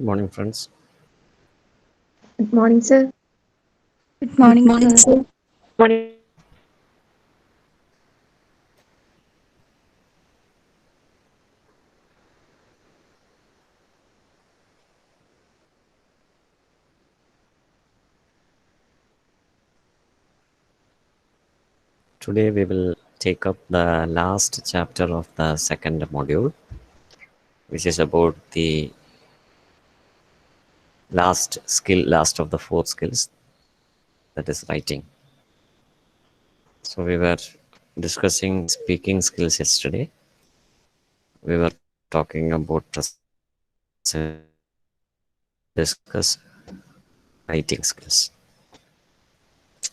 Morning, friends. Good morning, sir. Good morning, sir. Today we will take up the last chapter of the second module, which is about the last of the four skills, that is writing. So we were discussing speaking skills yesterday. We were talking about present tense. Today we will discuss writing skills.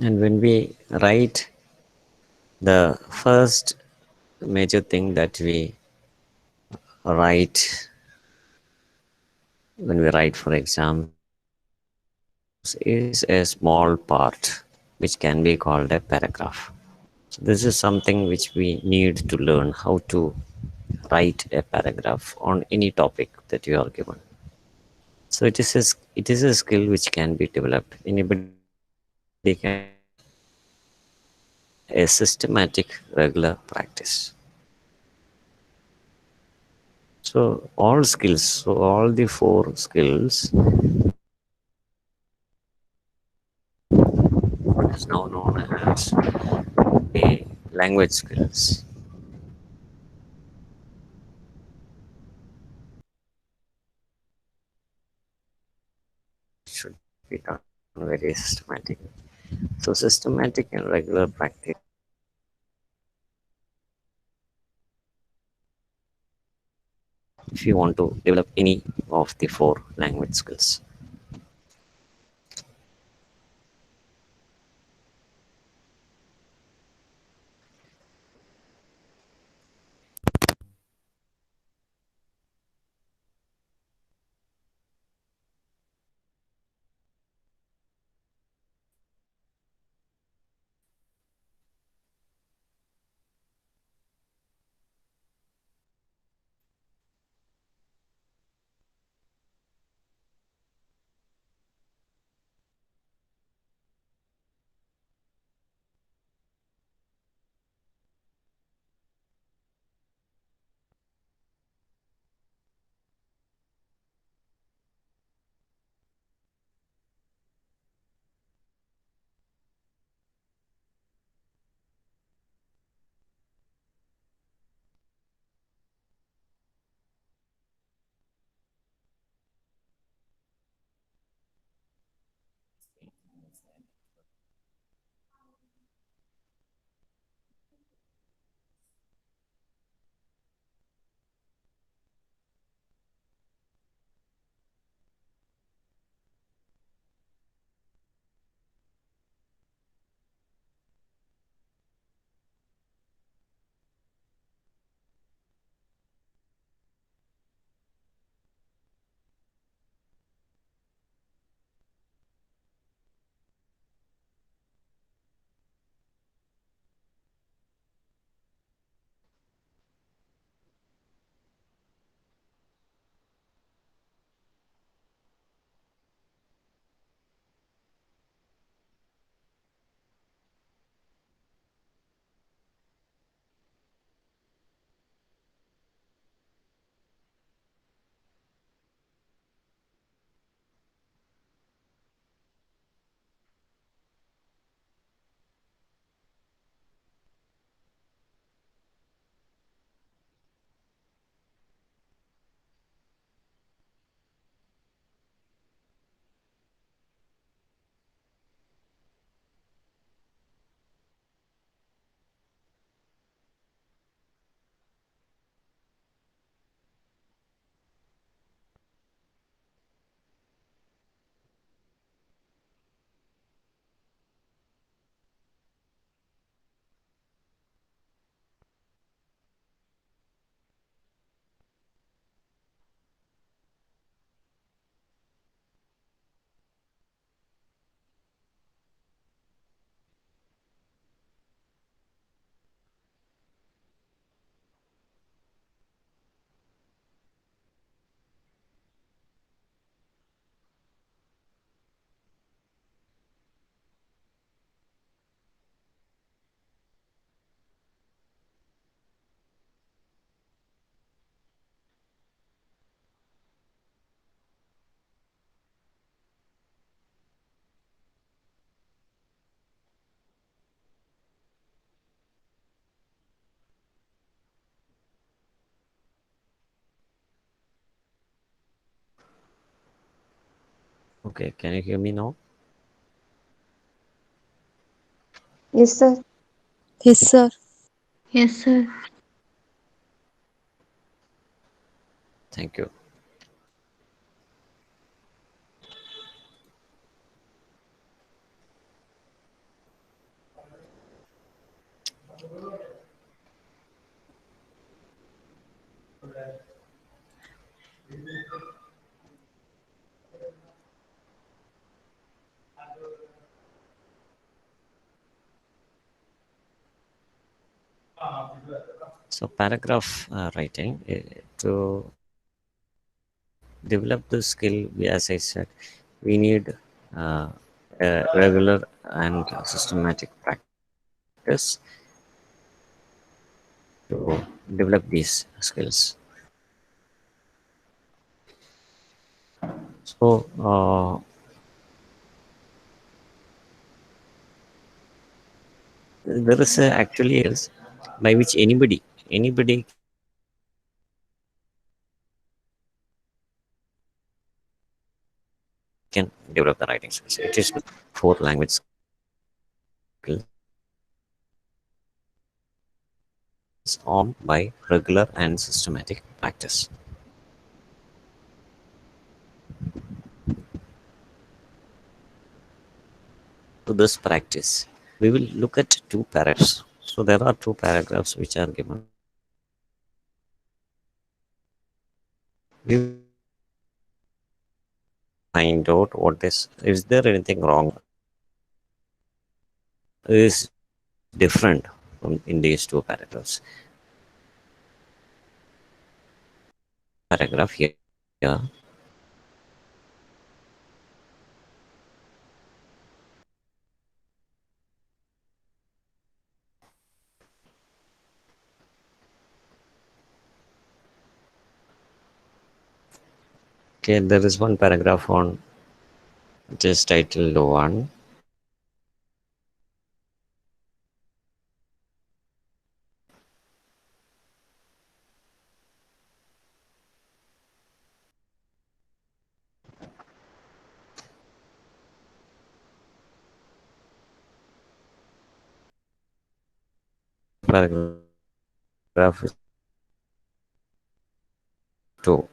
And when we write, the first major thing that we write when we write for exams is a small part which can be called a paragraph. So this is something which we need to learn how to write a paragraph on any topic that you are given. So it is a skill which can be developed. Anybody can develop with a systematic regular practice. So all the four skills what is now known as the language skills should be done very systematically. So systematic and regular practice if you want to develop any of the four language skills. Okay, can you hear me now? Yes, sir. Yes, sir. Yes, sir. Thank you. So, paragraph writing to develop the skill, as I said, we need uh, a regular and systematic practice to develop these skills. So, there is actually is by which anybody can develop the writing skills. It is four language skills on by regular and systematic practice. To this practice, we will look at two paragraphs. So there are two paragraphs which are given. We will find out what is there anything wrong, is different from in these two paragraphs. Paragraph here. Okay, there is one paragraph on it is titled one. Paragraph is two.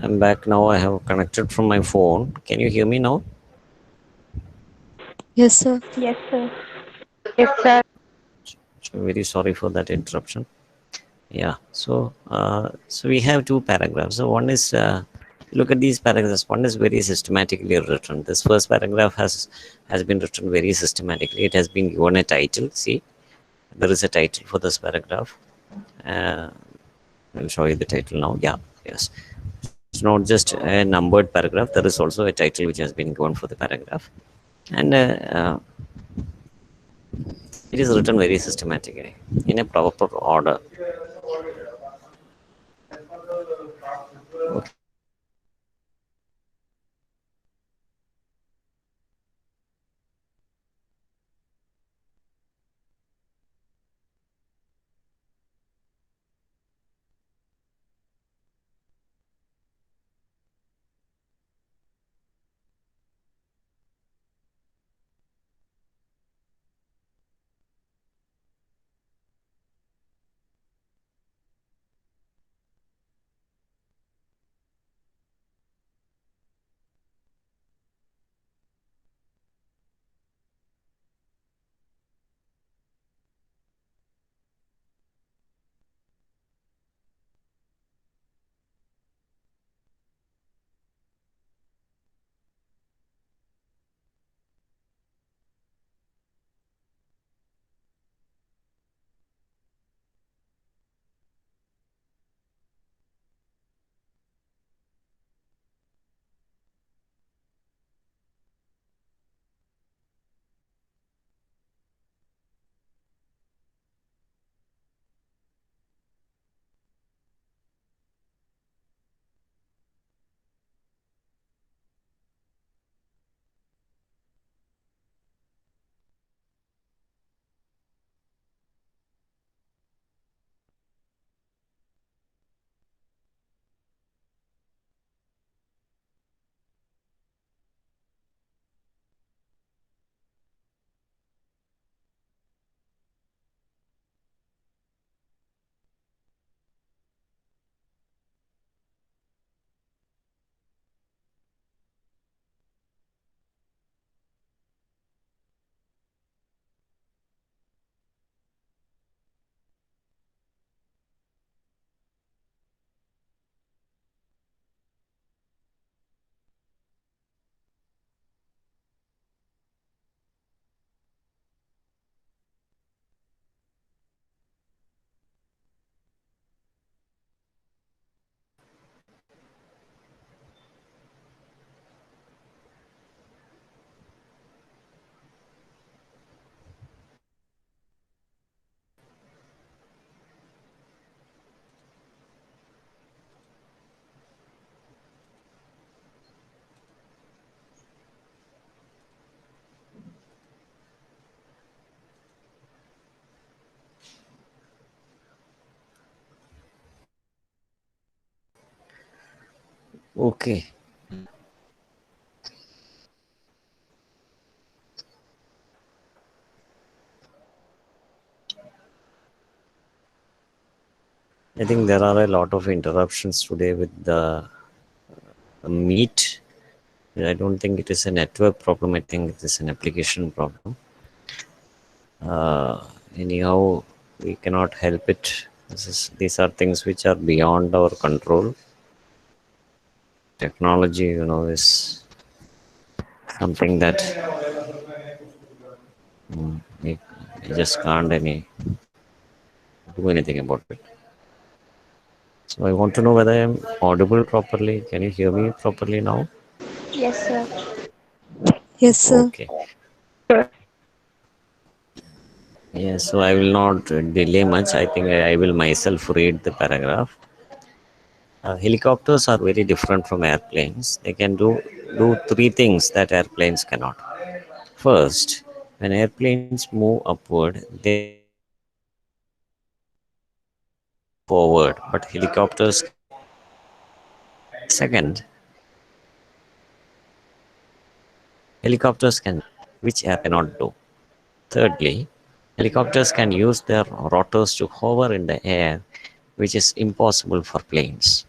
I'm back now. I have connected from my phone. Can you hear me now? Yes, sir. Yes, sir. Yes, sir. So very sorry for that interruption. Yeah. So we have two paragraphs. So one is look at these paragraphs. One is very systematically written. This first paragraph has been written very systematically. It has been given a title. See, there is a title for this paragraph. Uh, I'll show you the title now. Yeah. Yes. It's not just a numbered paragraph. There is also a title which has been given for the paragraph, and it is written very systematically in a proper order. Okay. Okay. I think there are a lot of interruptions today with the meet. I don't think it is a network problem. I think it is an application problem. Anyhow, we cannot help it. These are things which are beyond our control. Technology, is something that we just can't do anything about it. So I want to know whether I am audible properly. Can you hear me properly now? Yes, sir. Yes, sir. Okay. Yes, so I will not delay much. I think I will myself read the paragraph. Helicopters are very different from airplanes. They can do three things that airplanes cannot. First, when airplanes move upward, they move forward, but helicopters can. Second, helicopters can which airplane cannot do. Thirdly, helicopters can use their rotors to hover in the air, which is impossible for planes.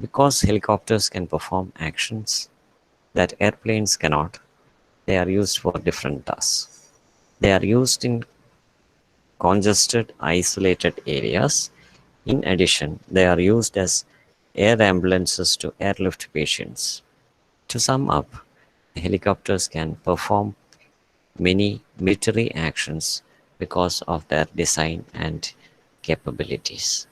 Because helicopters can perform actions that airplanes cannot, they are used for different tasks. They are used in congested, isolated areas. In addition, they are used as air ambulances to airlift patients. To sum up, helicopters can perform many military actions because of their design and capabilities.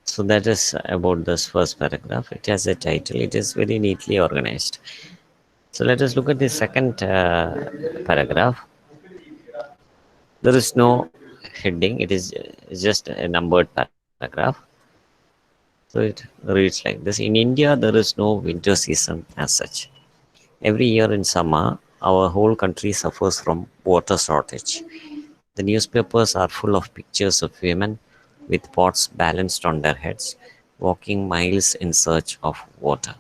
So that is about this first paragraph. It has a title. It is very neatly organized. So let us look at the second paragraph. There is no heading. It is just a numbered paragraph. So it reads like this: In India, there is no winter season as such. Every year in summer, our whole country suffers from water shortage. The newspapers are full of pictures of women with pots balanced on their heads, walking miles in search of water.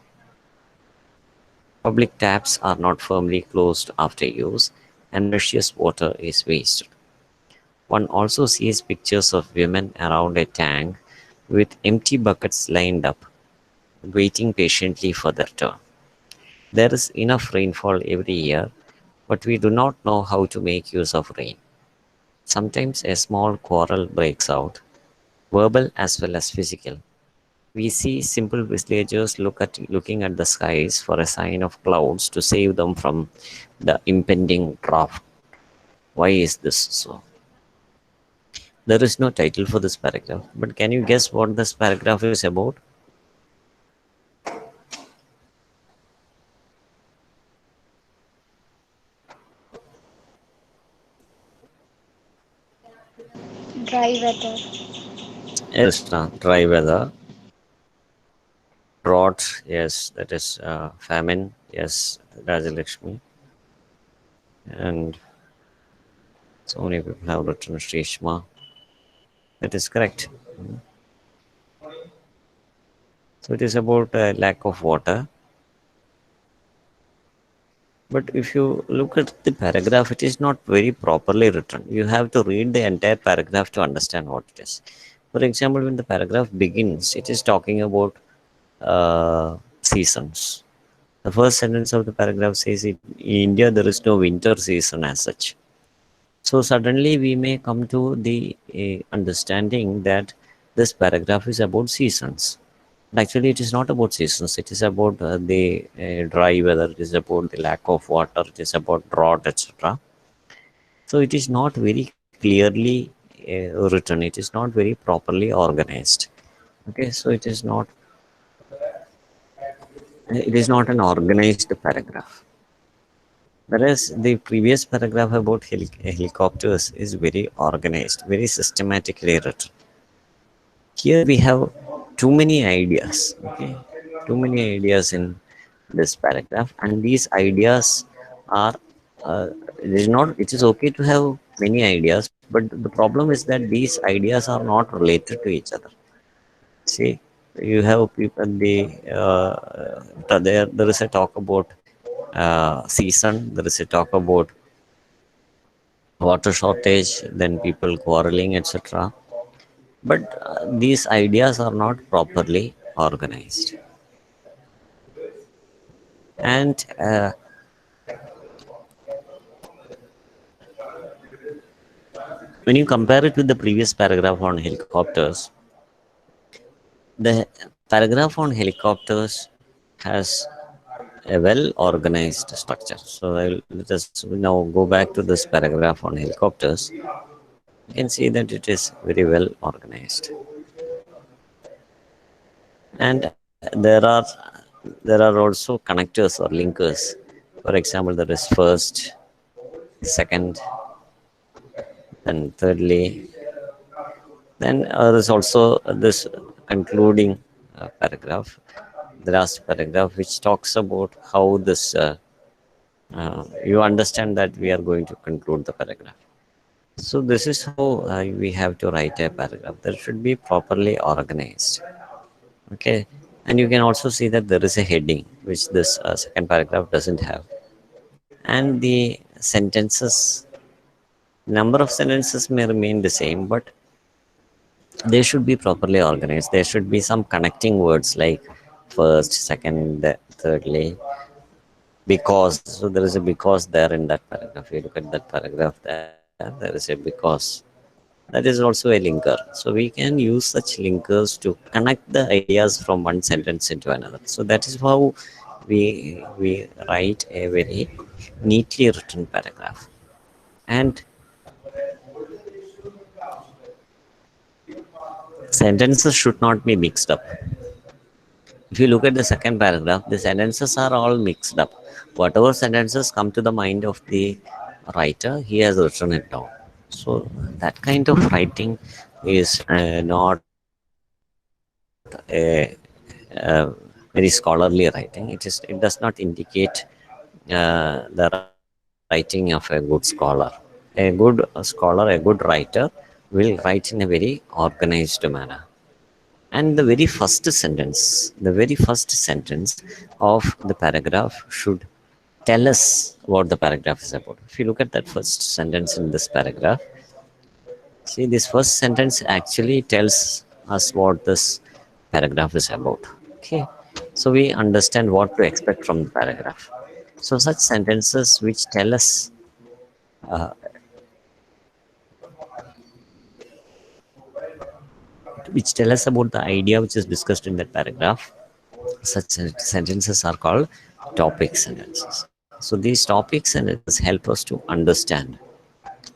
Public taps are not firmly closed after use, and precious water is wasted. One also sees pictures of women around a tank with empty buckets lined up, waiting patiently for their turn. There is enough rainfall every year, but we do not know how to make use of rain. Sometimes a small quarrel breaks out, verbal as well as physical. We see simple villagers looking at the skies for a sign of clouds to save them from the impending drought. Why is this so? There is no title for this paragraph, but can you guess what this paragraph is about? Dry weather. Yes, Krishna, dry weather, drought, yes, that is famine, yes, Rajalakshmi, and so many people have written Shrishma. That is correct. So it is about lack of water. But if you look at the paragraph, it is not very properly written. You have to read the entire paragraph to understand what it is. For example, when the paragraph begins, it is talking about seasons. The first sentence of the paragraph says, In India, there is no winter season as such. So suddenly we may come to the understanding that this paragraph is about seasons. But actually, it is not about seasons. It is about the dry weather. It is about the lack of water. It is about drought, etc. So it is not very clearly written. It is not very properly organized. Okay, so it is not an organized paragraph. Whereas the previous paragraph about helicopters is very organized, very systematically written. Here we have too many ideas, okay? Too many ideas in this paragraph, and these ideas are, it is not, it is okay to have many ideas, but the problem is that these ideas are not related to each other. See, you have people, there is a talk about season, there is a talk about water shortage, then people quarreling, etc. But these ideas are not properly organized. And when you compare it with the previous paragraph on helicopters, the paragraph on helicopters has a well organized structure. So let us now go back to this paragraph on helicopters. You can see that it is very well organized. And there are there are also connectors or linkers. For example, there is first, second, then thirdly. Then there's also this concluding paragraph, the last paragraph, which talks about how this you understand that we are going to conclude the paragraph. So this is how we have to write a paragraph. That should be properly organized. Okay, and you can also see that there is a heading which this second paragraph doesn't have, and the sentences, number of sentences may remain the same, but they should be properly organized. There should be some connecting words like first, second, thirdly, because. So there is a because there in that paragraph. You look at that paragraph there is a because. That is also a linker. So we can use such linkers to connect the ideas from one sentence into another. So that is how we write a very neatly written paragraph. And sentences should not be mixed up. If you look at the second paragraph, the sentences are all mixed up. Whatever sentences come to the mind of the writer, he has written it down. So that kind of writing is not a very scholarly writing. It does not indicate the writing of a good scholar. A good scholar, a good writer, will write in a very organized manner. And the very first sentence of the paragraph should tell us what the paragraph is about. If you look at that first sentence in this paragraph, see, this first sentence actually tells us what this paragraph is about. Okay, so we understand what to expect from the paragraph. So such sentences which tell us about the idea which is discussed in that paragraph, such sentences are called topic sentences. So these topic sentences help us to understand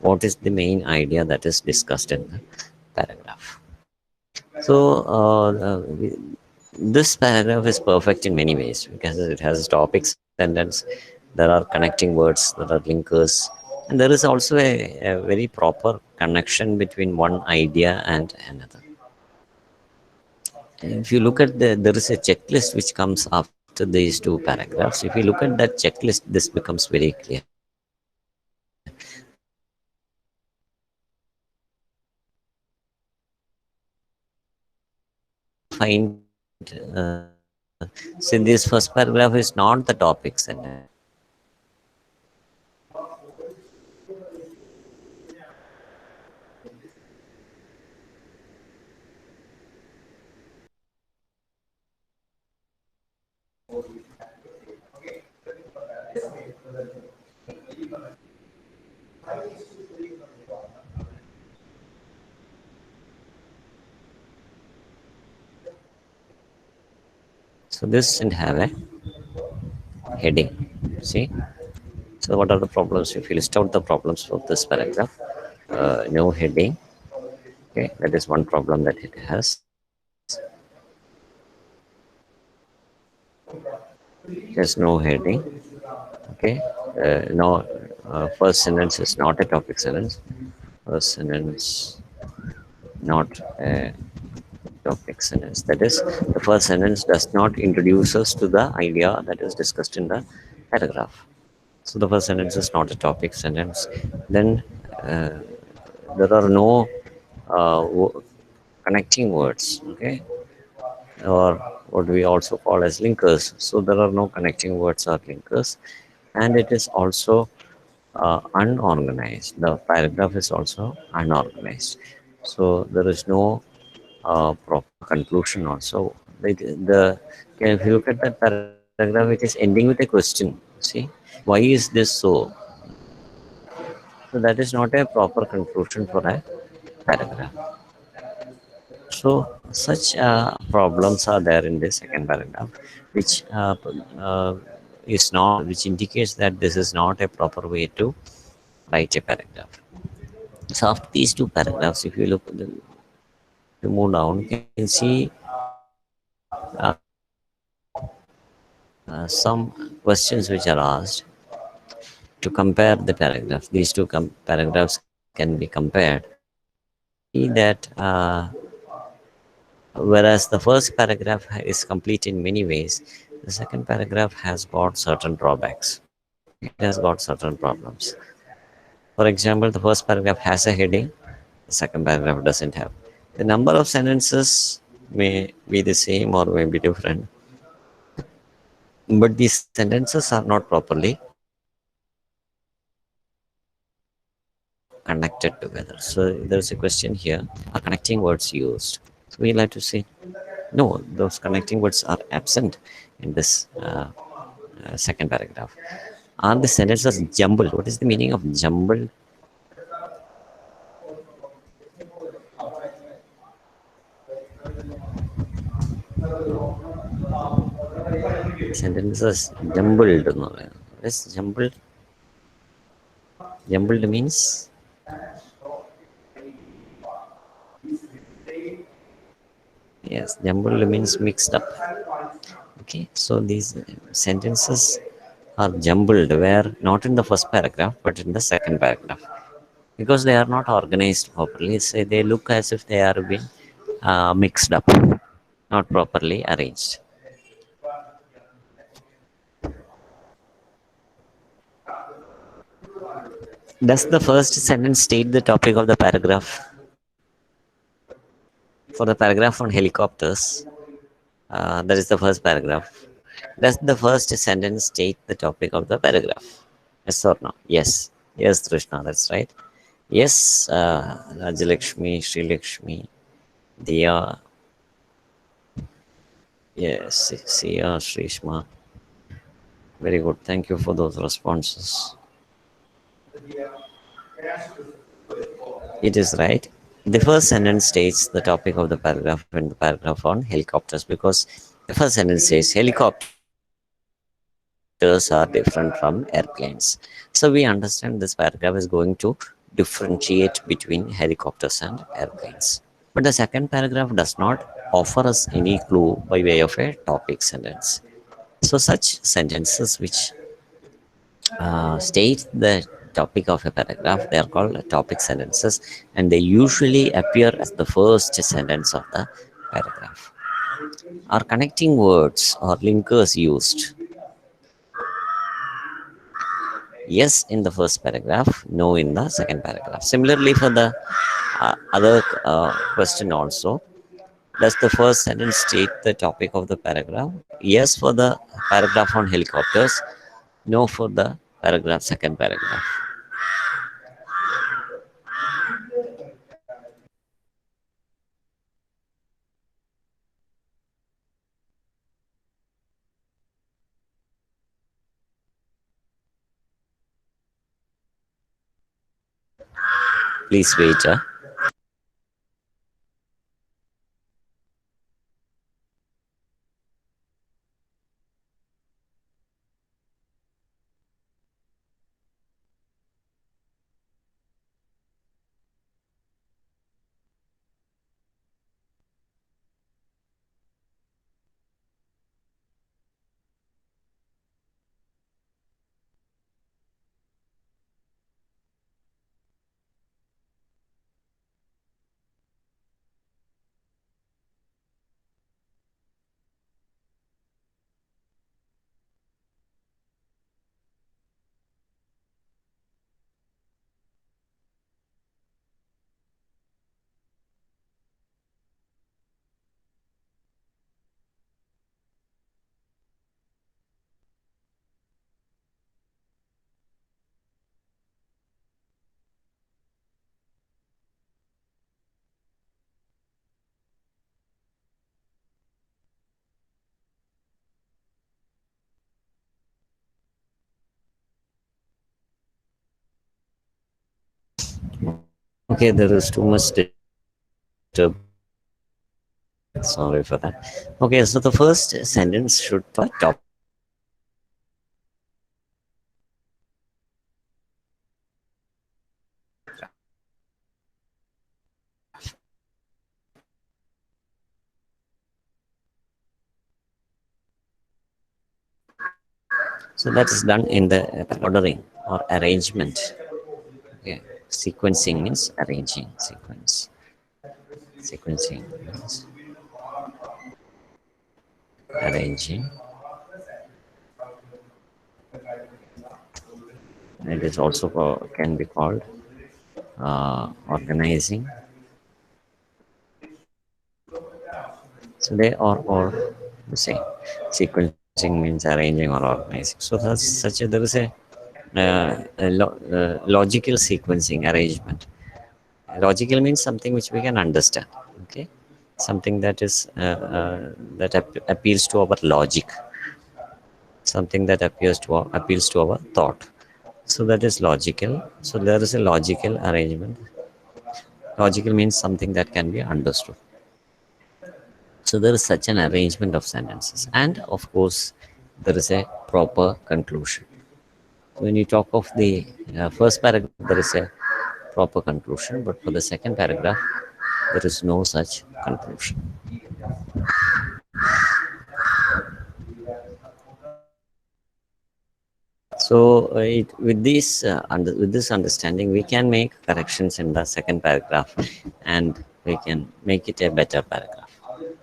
what is the main idea that is discussed in the paragraph. So this paragraph is perfect in many ways because it has a topic sentence, there are connecting words, there are linkers, and there is also a very proper connection between one idea and another. If you look at there is a checklist which comes after these two paragraphs. If you look at that checklist, this becomes very clear. The first paragraph see, this first paragraph is not the topic sentence. So this doesn't have a heading. See, so what are the problems? If you list out the problems of this paragraph, no heading. Okay, that is one problem that it has. There's no heading. Okay, no. First sentence is not a topic sentence. First sentence not a topic sentence. That is, the first sentence does not introduce us to the idea that is discussed in the paragraph. So the first sentence is not a topic sentence. Then uh, there are no connecting words. Okay, or what we also call as linkers. So there are no connecting words or linkers, and it is also unorganized. The paragraph is also unorganized. So there is no proper conclusion also. If you look at that paragraph, it is ending with a question. See, why is this so? So that is not a proper conclusion for a paragraph. So such problems are there in the second paragraph, which is not, which indicates that this is not a proper way to write a paragraph. So after these two paragraphs, if you look at you move down, you can see some questions which are asked to compare the paragraph. These two paragraphs can be compared. We see that whereas the first paragraph is complete in many ways, the second paragraph has got certain drawbacks. It has got certain problems. For example, the first paragraph has a heading, the second paragraph doesn't have. The number of sentences may be the same or may be different, but these sentences are not properly connected together. So there's a question here: are connecting words used? So we like to say no. Those connecting words are absent in this second paragraph. Are the sentences jumbled? What is the meaning of jumbled? Sentences jumbled എന്ന് പറയുന്നത്. What is jumbled? Jumbled means yes, jumbled means mixed up. Okay, so these sentences are jumbled where not in the first paragraph but in the second paragraph because they are not organized properly. So they look as if they are being mixed up, not properly arranged. Does the first sentence state the topic of the paragraph? For the paragraph on helicopters, that is the first paragraph. Does the first sentence state the topic of the paragraph? Yes or no? Yes. Yes, Krishna, that's right. Yes, Rajalakshmi, Sri Lakshmi, Diya, yes, Siya, Shrishma. Very good. Thank you for those responses. It is right. The first sentence states the topic of the paragraph in the paragraph on helicopters because the first sentence says helicopters are different from airplanes. So we understand this paragraph is going to differentiate between helicopters and airplanes. But the second paragraph does not offer us any clue by way of a topic sentence. So such sentences which state the topic of a paragraph, they are called topic sentences, and they usually appear as the first sentence of the paragraph. Are connecting words or linkers used? Yes in the first paragraph, no in the second paragraph. Similarly, for the other question also, does the first sentence state the topic of the paragraph? Yes for the paragraph on helicopters, no for the paragraph second paragraph. Please wait. Okay, there is too much disturbance. Sorry for that. Okay, so the first sentence should talk about the topic of the paragraph. So that is done in the ordering or arrangement. Okay. Sequencing means arranging. Sequencing means arranging. It is also can be called organizing. So they are all the same. Sequencing means arranging or organizing. So that's such a there is a logical sequencing arrangement. Logical means something which we can understand. Okay, something that is that appeals to our logic, something that appeals to our thought. So that is logical. So there is a logical arrangement. Logical means something that can be understood. So there is such an arrangement of sentences, and of course, there is a proper conclusion. When you talk of the first paragraph, there is a proper conclusion, but for the second paragraph, there is no such conclusion. So, with this understanding, we can make corrections in the second paragraph, and we can make it a better paragraph.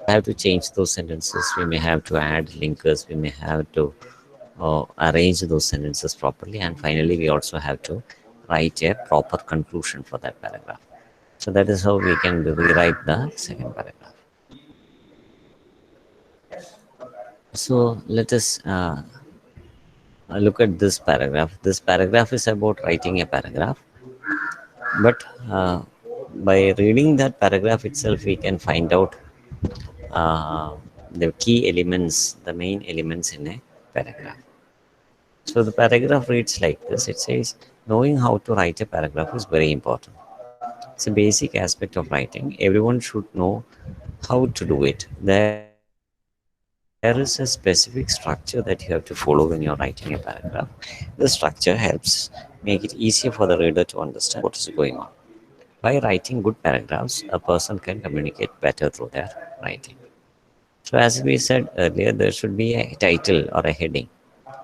Have to change those sentences. We may have to add linkers. We may have to arrange those sentences properly, and finally, we also have to write a proper conclusion for that paragraph. So that is how we can rewrite the second paragraph. So let us look at this paragraph. This paragraph is about writing a paragraph, but by reading that paragraph itself, we can find out uh, the key elements, the main elements in a paragraph. So the paragraph reads like this. It says, knowing how to write a paragraph is very important. It's a basic aspect of writing. Everyone should know how to do it. There is a specific structure that you have to follow when you're writing a paragraph. The structure helps make it easier for the reader to understand what is going on. By writing good paragraphs, a person can communicate better through their writing. So, as we said earlier, there should be a title or a heading.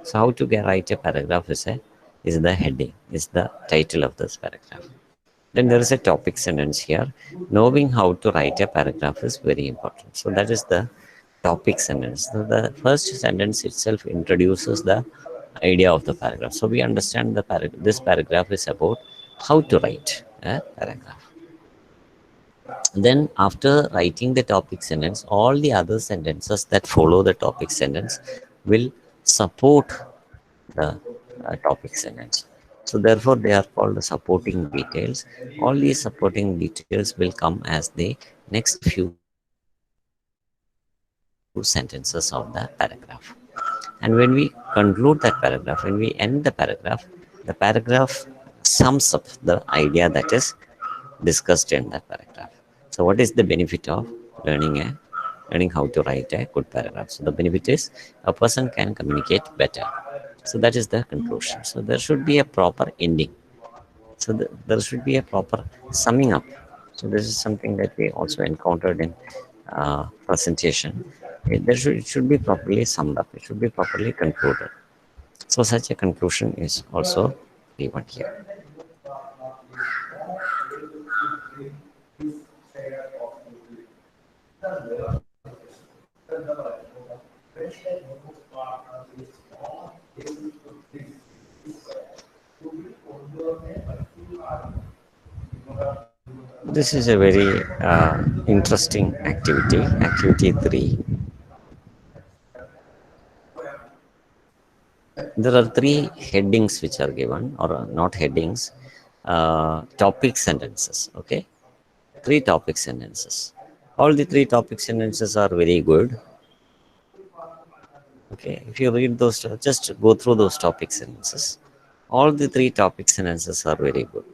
So, how to write a paragraph is the heading, is the title of this paragraph. Then there is a topic sentence here. Knowing how to write a paragraph is very important. So that is the topic sentence. So the first sentence itself introduces the idea of the paragraph. So we understand this paragraph is about how to write a paragraph. Then after writing the topic sentence, all the other sentences that follow the topic sentence will support the topic sentence. So therefore, they are called the supporting details. All these supporting details will come as the next few sentences of the paragraph. And when we conclude that paragraph, when we end the paragraph sums up the idea that is discussed in that paragraph. So what is the benefit of learning how to write a good paragraph? So the benefit is a person can communicate better. So that is the conclusion. So there should be a proper ending. So there should be a proper summing up. So this is something that we also encountered in presentation. It should be properly summed up. It should be properly concluded. So such a conclusion is also given here. This is a very interesting activity. Activity 3. There are three headings which are given, or not headings, topic sentences. Okay, three topic sentences. All the three topic sentences are very good. Okay, if you read those, just go through those topic sentences. All the three topic sentences are very good.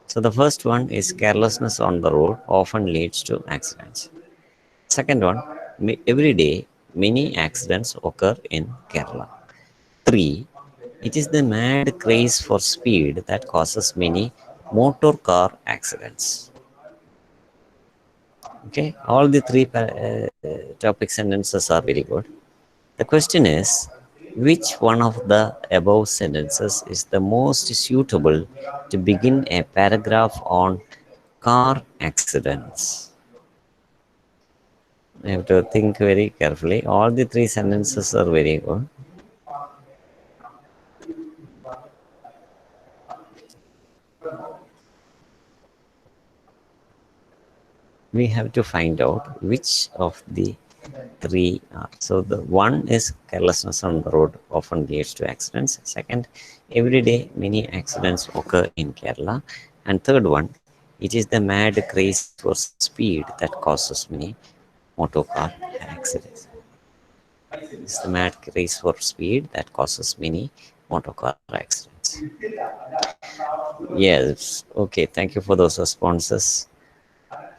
So the first one is carelessness on the road often leads to accidents. Second one, every day many accidents occur in Kerala. 3. It is the mad craze for speed that causes many motor car accidents. Okay, all the three topic sentences are very good. The question is, Which one of the above sentences is the most suitable to begin a paragraph on car accidents? You have to think very carefully. All the three sentences are very good. We have to find out which of the three are. So the one is carelessness on the road often leads to accidents. Second, every day many accidents occur in Kerala. And third one, it is the mad craze for speed that causes many motor car accidents. It's the mad craze for speed that causes many motor car accidents. Yes. Okay. Thank you for those responses.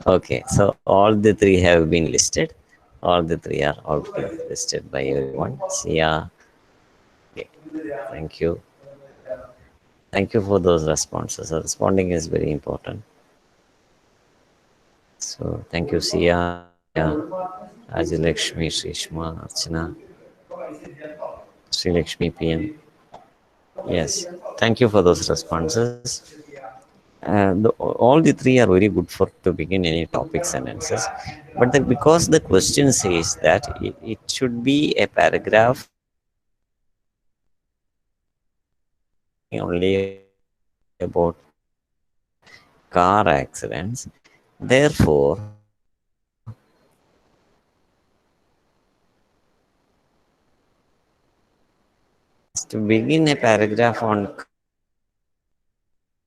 Okay, so all the three have been listed. All the three are already listed by everyone. So yeah, okay. Thank you. Thank you for those responses. So responding is very important. So thank you, Sia, Ajilakshmi, Shrishma, Archana, Sri Lakshmi PM. Yes, thank you for those responses. All the three are very good for to begin any topic sentences, but because the question says that it should be a paragraph only about car accidents, therefore to begin a paragraph on car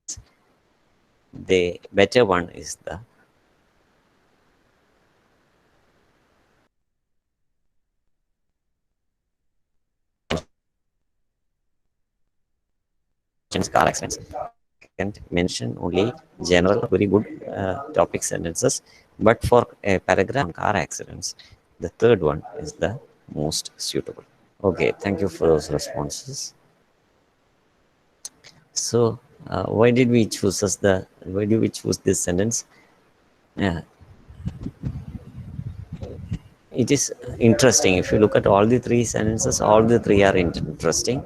accidents, the better one is the car accidents. Second, mention only general, very good topic sentences, but for a paragraph on car accidents, the third one is the most suitable. Okay, thank you for those responses. So, why did we choose as the? Why do we choose this sentence? Yeah, it is interesting. If you look at all the three sentences, all the three are interesting,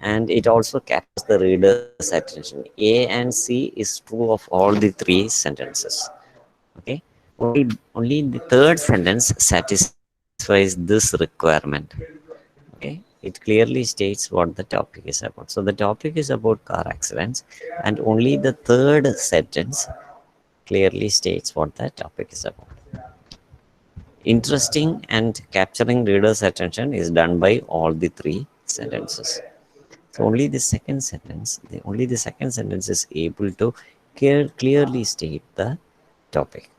and it also captures the reader's attention. A and C is true of all the three sentences. Okay, only the third sentence satisfies this requirement. Okay, it clearly states what the topic is about. So the topic is about car accidents, and only the third sentence clearly states what the topic is about. Interesting and capturing readers' attention is done by all the three sentences. So only the second sentence is able to clearly state the topic.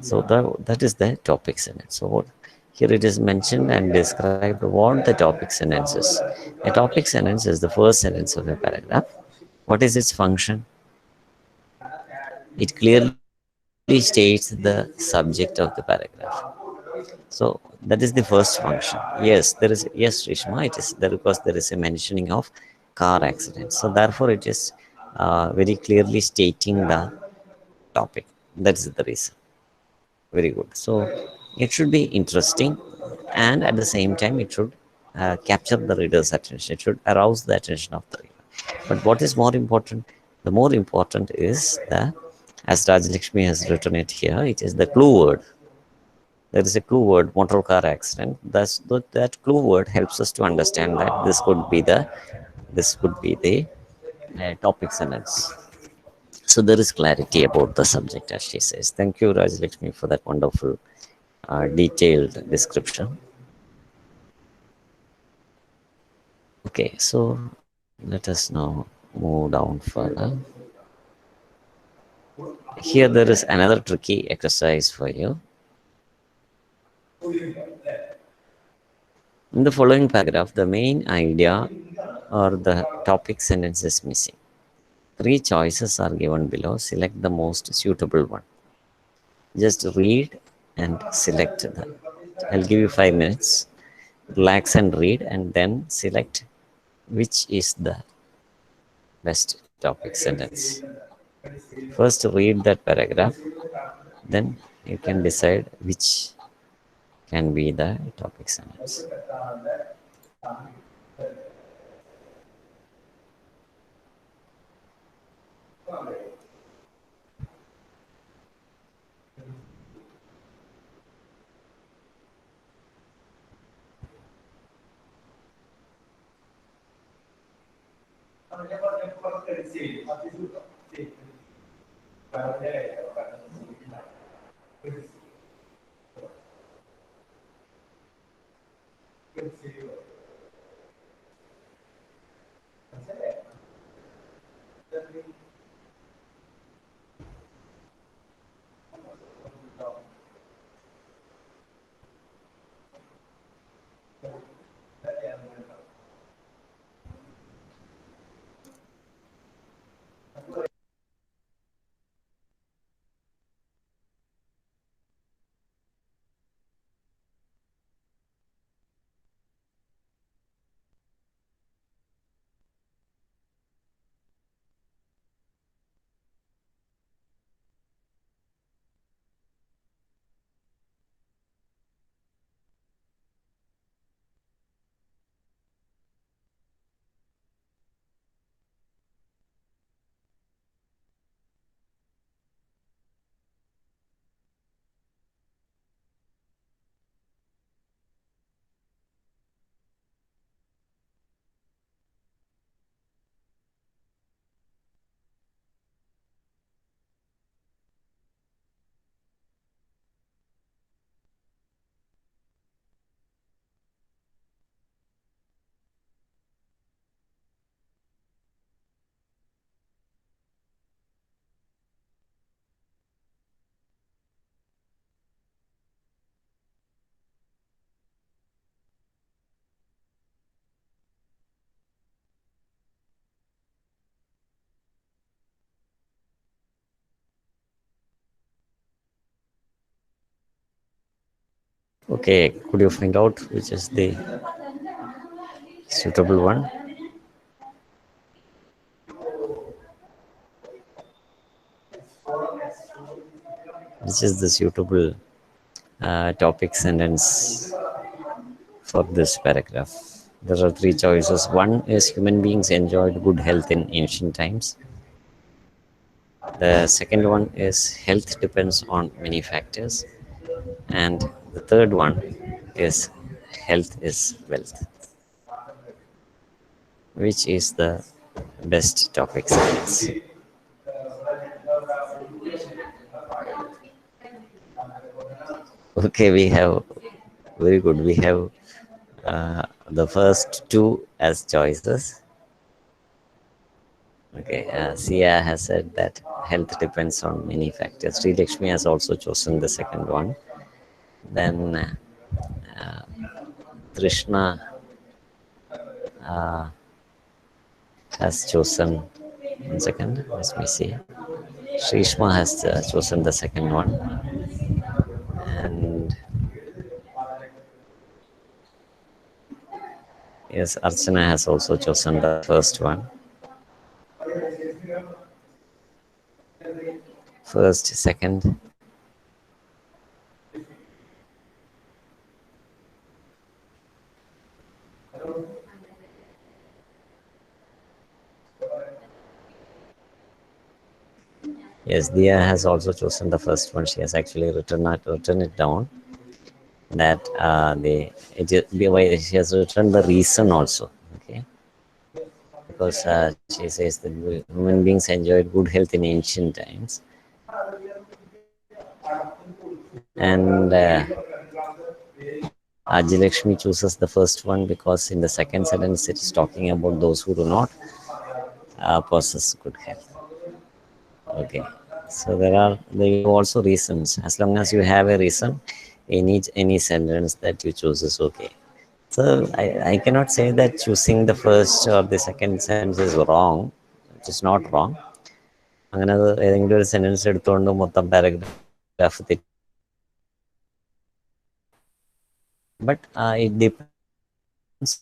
So that is the topic sentence. So here it is mentioned and described what the topic sentence is. A topic sentence is the first sentence of a paragraph. What is its function? It clearly states the subject of the paragraph. So that is the first function. Yes, there is, yes, Rishma, it is there because there is a mentioning of car accidents. So therefore, it is very clearly stating the topic. That is the reason. Very good. So it should be interesting, and at the same time, it should capture the reader's attention. It should arouse the attention of the reader. But what is more important? The more important is the, as Rajalakshmi has written it here, it is the clue word. There is a clue word, motor car accident. That clue word helps us to understand that this could be the topic sentence. So there is clarity about the subject, as she says. Thank you, Rajalakshmi, for that wonderful detailed description. Okay, so let us now move down further. Here there is another tricky exercise for you. In the following paragraph, the main idea or the topic sentence is missing. Three choices are given below. Select the most suitable one. Just read and select the. I'll give you 5 minutes. Relax and read, and then select which is the best topic sentence. First, read that paragraph, then you can decide which can be the topic sentence. Okay, could you find out which is the suitable one? Which is the suitable topic sentence for this paragraph? There are three choices. One is human beings enjoyed good health in ancient times. The second one is health depends on many factors. And the third one is health is wealth. Which is the best topic sentence? Okay, we have very good. We have the first two as choices. Okay, Sia has said that health depends on many factors. Sri Lakshmi has also chosen the second one. Then Trishna has chosen. One second, let me see. Shrishma has chosen the second one, and yes, Archana has also chosen the first one. First, second. Yes, Dia has also chosen the first one. She has actually written it down. That she has written the reason also. Okay, because she says that human beings enjoyed good health in ancient times, and Ajilakshmi chooses the first one because in the second sentence it is talking about those who do not possess good health. Okay, so there are also reasons. As long as you have a reason, any sentence that you choose is okay. So I cannot say that choosing the first or the second sentence is wrong. It is not wrong. അങ്ങനെ ഏതെങ്കിലും ഒരു sentence എടുത്തുകൊണ്ട് മൊത്തം paragraph തെറ്റിച്ച് കളയാൻ പറ്റില്ല. But it depends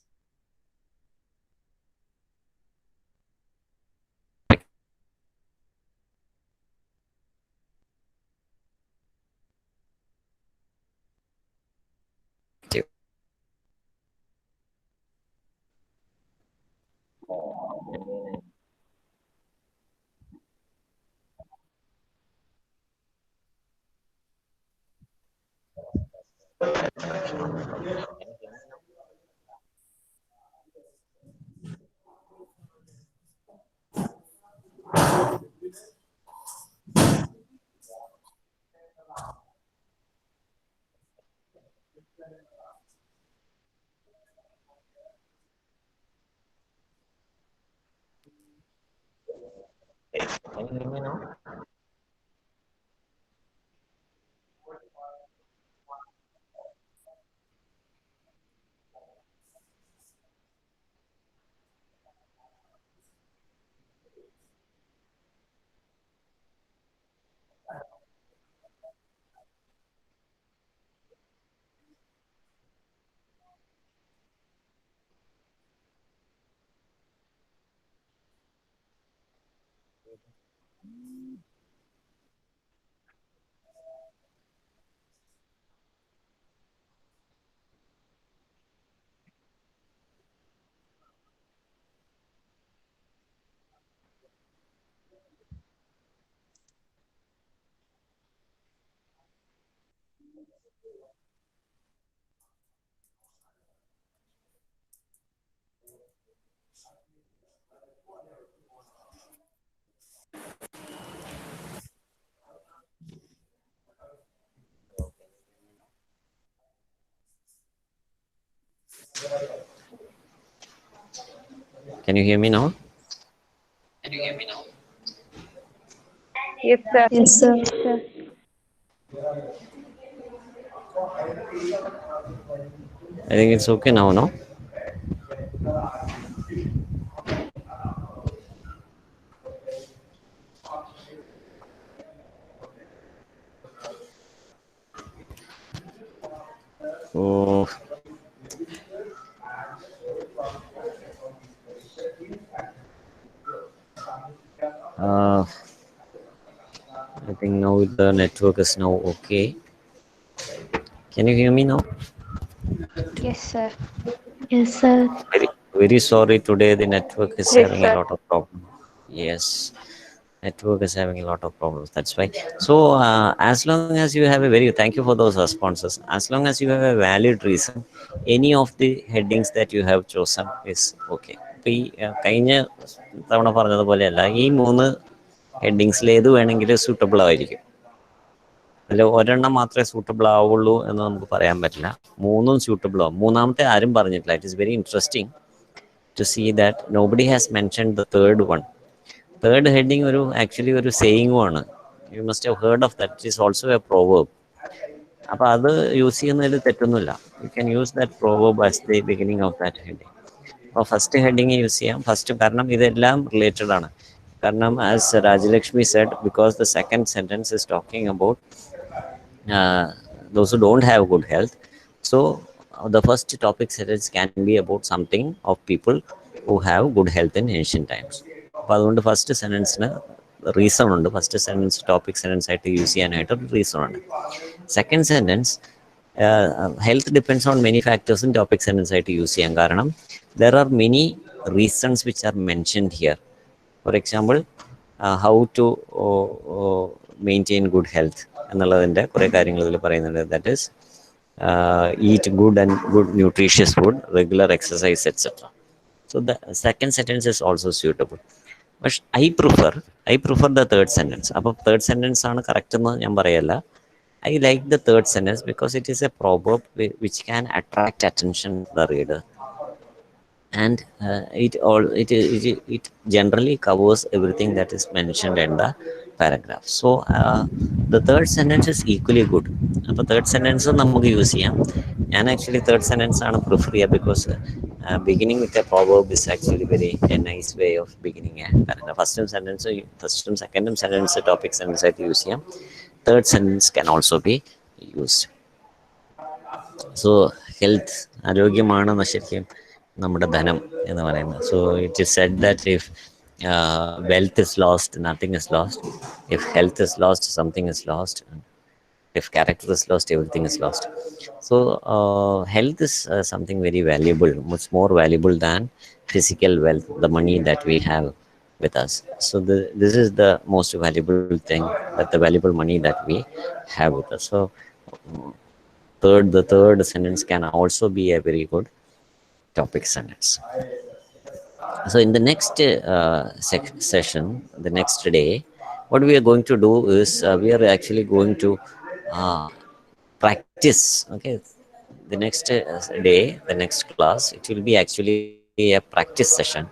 Can you hear me now? Yes, sir. Yes, sir. I think it's okay now, no? So, uh, I think now the network is now okay. Can you hear me now? Yes, sir. Yes, sir. Very sorry today the network is Yes, having a sir. lot of problems. Yes, network is having a lot of problems. That's why. So as long as you have a very thank you for those responses. As long as you have a valid reason, any of the headings that you have chosen is okay. ഇപ്പം ഈ കഴിഞ്ഞ തവണ പറഞ്ഞതുപോലെയല്ല ഈ മൂന്ന് ഹെഡിങ്സിൽ ഏത് വേണമെങ്കിലും suitable ആയിരിക്കും. അതിൽ ഒരെണ്ണം മാത്രമേ സൂട്ടബിൾ ആവുള്ളൂ എന്ന് നമുക്ക് പറയാൻ പറ്റില്ല. മൂന്നും സൂട്ടബിൾ ആവും. മൂന്നാമത്തെ ആരും പറഞ്ഞിട്ടില്ല. It is very interesting to see that nobody has mentioned the third one. Third heading ഒരു ആക്ച്വലി ഒരു സെയിങ്ങും ആണ്. You must have heard of that. It is also a proverb. അപ്പോൾ അത് യൂസ് ചെയ്യുന്നതിൽ തെറ്റൊന്നുമില്ല. You can use that proverb as the beginning of that heading. അപ്പോൾ first heading use ചെയ്യാം. ഫസ്റ്റ് കാരണം ഇതെല്ലാം റിലേറ്റഡ് ആണ്. കാരണം as Rajalakshmi said, because the second sentence is talking about those who don't have good health. So the first topic sentence can be about something of people who have good health in ancient times. അപ്പോൾ അതുകൊണ്ട് first സെൻറ്റൻസിന് reason ഉണ്ട്. First sentence topic sentence ആയിട്ട് use ചെയ്യാനായിട്ട് reason ഉണ്ട്. Second sentence health depends on many ഫാക്ടേഴ്സും topic sentence ആയിട്ട് use ചെയ്യാം. കാരണം there are many reasons which are mentioned here. For example how to maintain good health എന്നുള്ളതിൻ്റെ കുറേ കാര്യങ്ങൾ ഇതിൽ പറയുന്നുണ്ട്. That is eat good and good nutritious food, regular exercise, etc. So the second sentence is also suitable. But I prefer the third sentence. അപ്പോൾ third sentence ആണ് correct എന്ന് ഞാൻ പറയല്ല. I like the third sentence because it is a proverb which can attract attention of the reader, and it generally covers everything that is mentioned in the paragraph. So the third sentence is equally good. അപ്പോൾ third sentence നമുക്ക് use ചെയ്യാം. ഞാൻ actually third sentence ആണ് prefer ചെയ്യുക. Because beginning with a proverb is actually very a nice way of beginning a paragraph. ഫസ്റ്റും സെക്കൻഡും sentence topic sentence ആയിട്ട് use ചെയ്യാം. Third sentence can also be used. So health, ആരോഗ്യമാണ് ശരിക്കും നമ്മുടെ ധനം എന്ന് പറയുന്നത്. So it is said that if wealth is lost, nothing is lost. If health is lost, something is lost. If character is lost, everything is lost. So health is something very valuable, much more valuable than physical wealth, the money that we have with us. So this is the most valuable thing, that the valuable money that we have with us. So the third sentence can also be a very good topic sentence. So in the next session, the next day, what we are going to do is we are actually going to uh, practice. Okay, the next day, the next class, it will be actually a practice session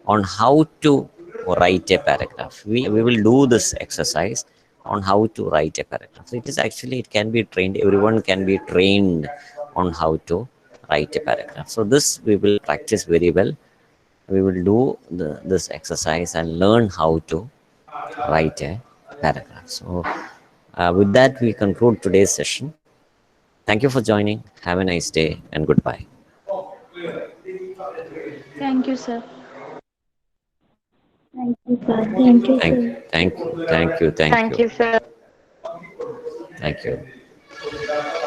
on how to write a paragraph. We will do this exercise on how to write a paragraph. So it is actually, it can be trained, everyone can be trained on how to write a paragraph. So this we will practice very well. We will do this exercise and learn how to write a paragraph. So with that, we conclude today's session. Thank you for joining. Have a nice day and goodbye. Thank you, sir. Thank you, Thank, sir. thank you, thank you, thank Thank you, you, sir. thank you.